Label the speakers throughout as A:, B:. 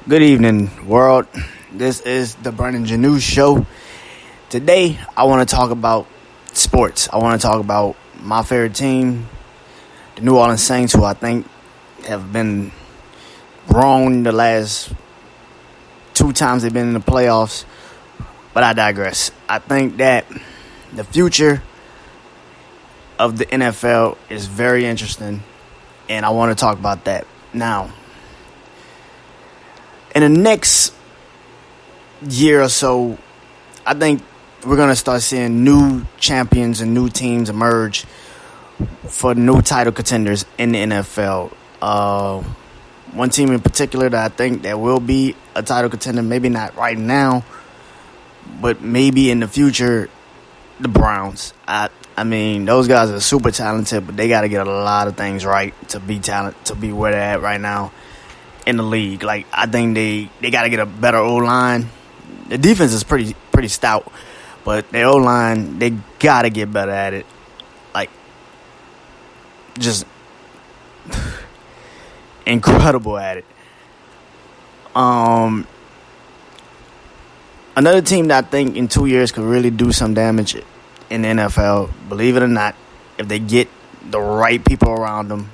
A: Good evening, world. This is the Janeau show. Today, I want to talk about sports. I want to talk about my favorite team, the New Orleans Saints, who I think have been wrong the last two times they've been in the playoffs. But I digress. I think that the future of the NFL is very interesting, and I want to talk about that now. In the next year or so, I think we're going to start seeing new champions and new teams emerge for new title contenders in the NFL. One team in particular that I think that will be a title contender, maybe not right now, but maybe in the future, the Browns. I mean, those guys are super talented, but they got to get a lot of things right to be where they're at right now in the league. Like, I think they got to get a better O-line. The defense is pretty stout, but their O-line, they got to get better at it. Like, just incredible at it. Another team that I think in 2 years could really do some damage in the NFL, believe it or not, if they get the right people around them,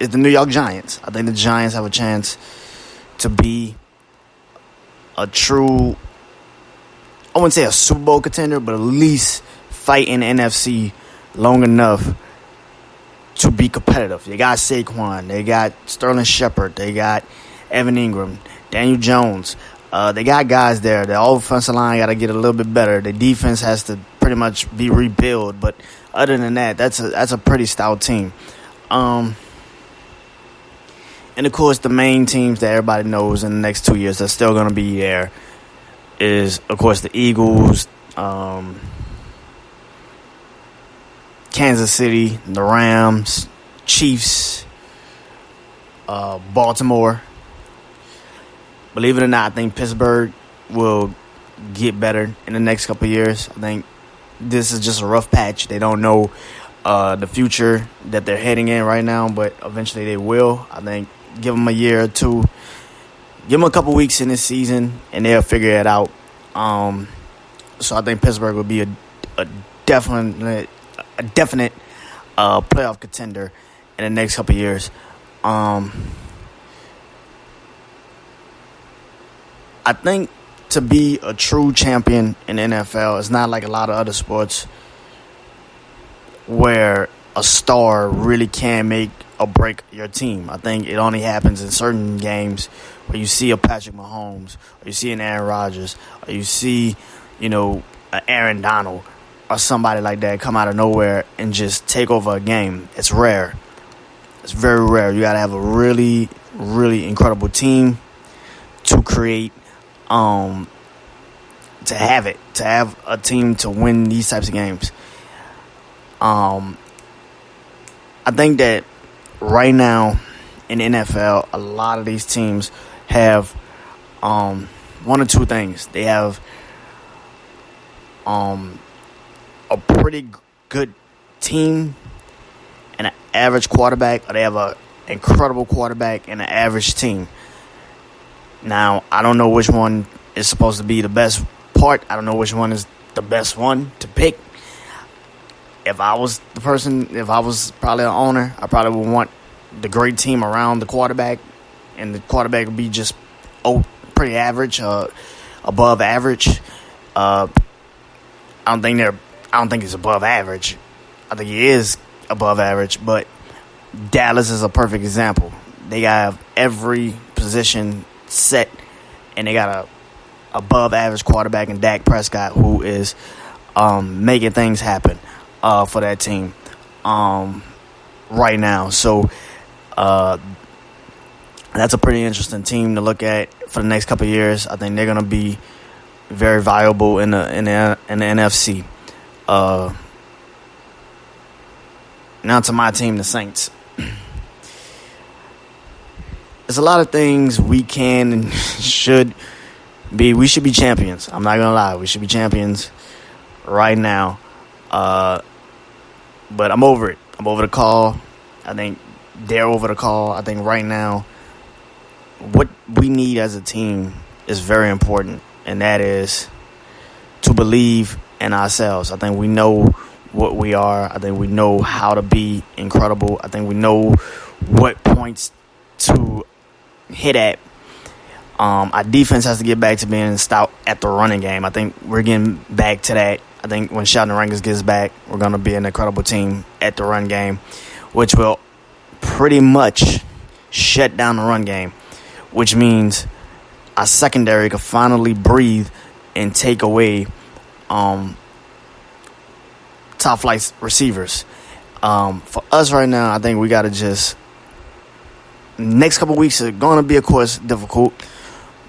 A: is the New York Giants. I think the Giants have a chance to be a true, I wouldn't say a Super Bowl contender, but at least fight in the NFC long enough to be competitive. They got Saquon, they got Sterling Shepard, they got Evan Ingram, Daniel Jones. They got guys there. The offensive line got to get a little bit better. The defense has to pretty much be rebuilt. But other than that, that's a pretty stout team. And, of course, the main teams that everybody knows in the next 2 years that's still going to be there is, of course, the Eagles, Kansas City, the Rams, Chiefs, Baltimore. Believe it or not, I think Pittsburgh will get better in the next couple of years. I think this is just a rough patch. They don't know the future that they're heading in right now, but eventually they will. I think give them a year or two. Give them a couple weeks in this season, and they'll figure it out. So I think Pittsburgh will be a definite playoff contender in the next couple of years. I think to be a true champion in the NFL is not like a lot of other sports where a star really can make or break your team. I think it only happens in certain games where you see a Patrick Mahomes, or you see an Aaron Rodgers, or you see, an Aaron Donald, or somebody like that come out of nowhere and just take over a game. It's rare. It's very rare. You got to have a really, really incredible team to create, to have a team to win these types of games. I think that right now in the NFL, a lot of these teams have one or two things. They have a pretty good team and an average quarterback, or they have an incredible quarterback and an average team. Now, I don't know which one is supposed to be the best part. I don't know which one is the best one to pick. If I was the person, if I was probably an owner, I probably would want the great team around the quarterback, and the quarterback would be just pretty average, above average. I don't think it's above average. I think he is above average, but Dallas is a perfect example. They got every position set, and they got a above average quarterback in Dak Prescott, who is making things happen for that team right now. So that's a pretty interesting team to look at for the next couple of years. I think they're going to be very viable in the NFC. Now to my team, the Saints. There's a lot of things we can and should be. We should be champions. I'm not going to lie. We should be champions right now. But I'm over it. I'm over the call. I think they're over the call. I think right now what we need as a team is very important, and that is to believe in ourselves. I think we know what we are. I think we know how to be incredible. I think we know what points to hit at. Our defense has to get back to being stout at the running game. I think we're getting back to that. I think when Sheldon Rankins gets back, we're going to be an incredible team at the run game, which will pretty much shut down the run game, which means our secondary could finally breathe and take away top flight receivers. For us right now, I think we got to just, next couple weeks are going to be, of course, difficult,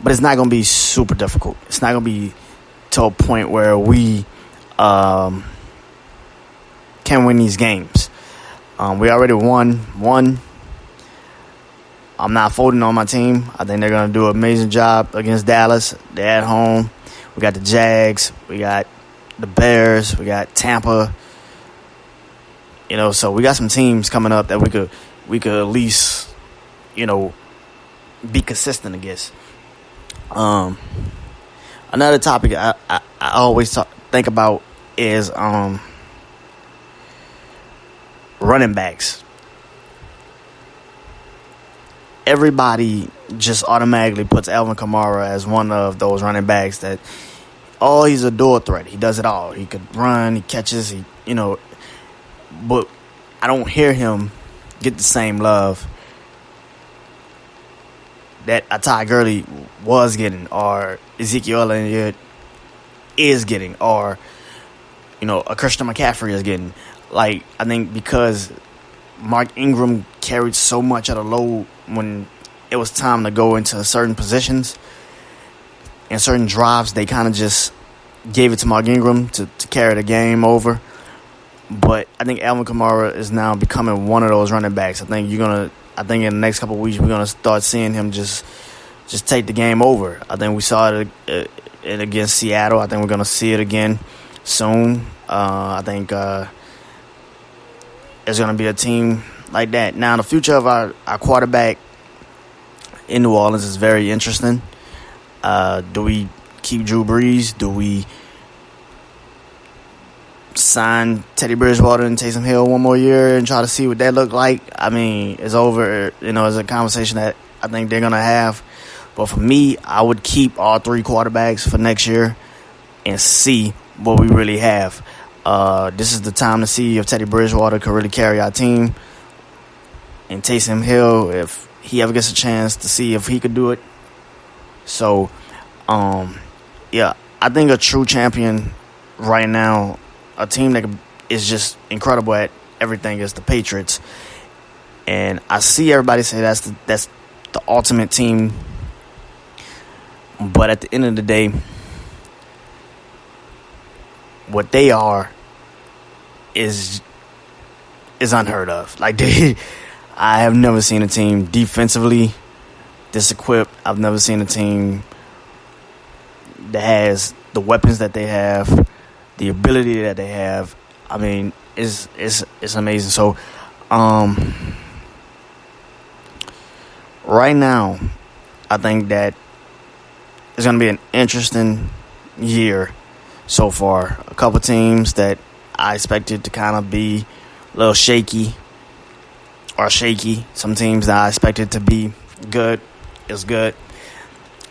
A: but it's not going to be super difficult. It's not going to be to a point where we can win these games. We already won one. I'm not folding on my team. I think they're going to do an amazing job against Dallas. They're at home. We got the Jags. We got the Bears. We got Tampa. So we got some teams coming up that we could at least, be consistent against. Another topic I always think about is running backs. Everybody just automatically puts Alvin Kamara as one of those running backs that, he's a dual threat. He does it all. He could run, he catches, but I don't hear him get the same love that a Ty Gurley was getting, or Ezekiel Elliott is getting, or a Christian McCaffrey is getting. I think because Mark Ingram carried so much of the load when it was time to go into certain positions and certain drives, they kind of just gave it to Mark Ingram to carry the game over. But I think Alvin Kamara is now becoming one of those running backs. I think in the next couple of weeks we're gonna start seeing him just take the game over. I think we saw it against Seattle. I think we're gonna see it again soon. I think there's gonna be a team like that. Now the future of our quarterback in New Orleans is very interesting. Do we keep Drew Brees? Do we sign Teddy Bridgewater and Taysom Hill one more year and try to see what that look like? I mean, it's over. It's a conversation that I think they're going to have. But for me, I would keep all three quarterbacks for next year and see what we really have. This is the time to see if Teddy Bridgewater could really carry our team, and Taysom Hill, if he ever gets a chance, to see if he could do it. So, I think a true champion right now, a team that is just incredible at everything, is the Patriots. And I see everybody say that's the ultimate team. But at the end of the day, what they are is unheard of. I have never seen a team defensively this equipped. I've never seen a team that has the weapons that they have, the ability that they have. I mean, it's amazing. So, right now, I think that it's going to be an interesting year so far. A couple teams that I expected to kind of be a little shaky are shaky. Some teams that I expected to be good is good.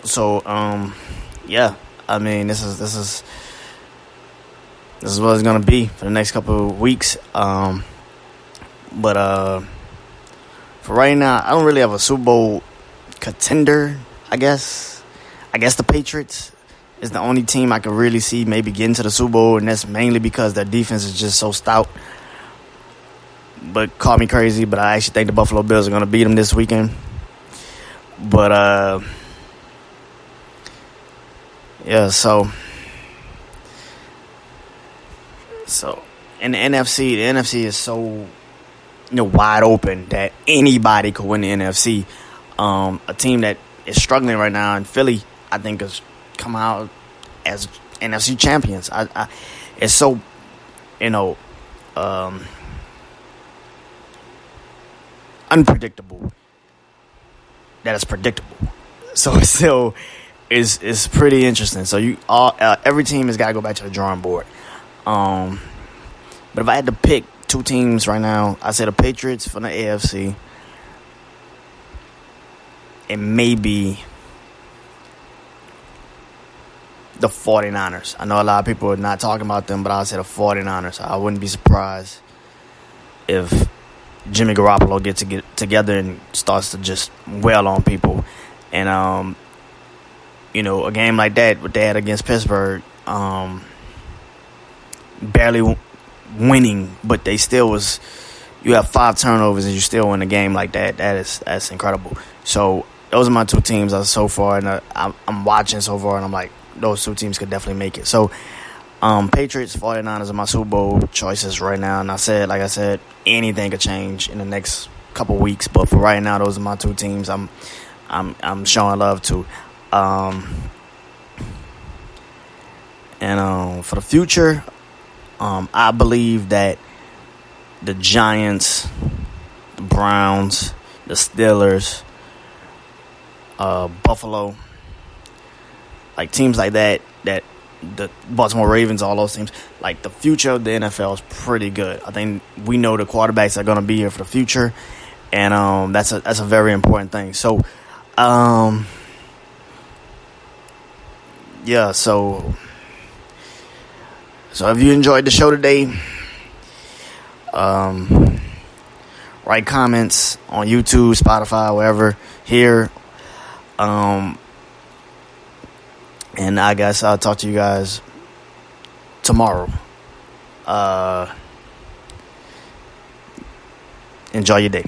A: So, I mean, this is what it's going to be for the next couple of weeks. But for right now, I don't really have a Super Bowl contender, I guess. I guess the Patriots is the only team I can really see maybe getting to the Super Bowl, and that's mainly because their defense is just so stout. But call me crazy, but I actually think the Buffalo Bills are going to beat them this weekend. But, so in the NFC is so wide open that anybody could win the NFC. A team that is struggling right now in Philly, I think, has come out as NFC champions. It's so unpredictable that is predictable. So it's still is pretty interesting. So you all every team has got to go back to the drawing board. But if I had to pick two teams right now, I say the Patriots from the AFC, and maybe the 49ers. I know a lot of people are not talking about them, but I'll say the 49ers. I wouldn't be surprised if Jimmy Garoppolo gets to get together and starts to just wail on people. And, a game like that, what they had against Pittsburgh, barely winning, but they still was, you have 5 turnovers and you still win a game like that. That's incredible. So those are my two teams so far, and I'm watching so far, and I'm like, those two teams could definitely make it. So, Patriots, 49ers are my Super Bowl choices right now. And like I said, anything could change in the next couple weeks. But for right now, those are my two teams I'm showing love to. For the future, I believe that the Giants, the Browns, the Steelers, Buffalo, like teams like that the Baltimore Ravens, all those teams, like the future of the NFL is pretty good. I think we know the quarterbacks are going to be here for the future, and that's a very important thing. So, yeah. So if you enjoyed the show today, write comments on YouTube, Spotify, wherever here. And I guess I'll talk to you guys tomorrow. Enjoy your day.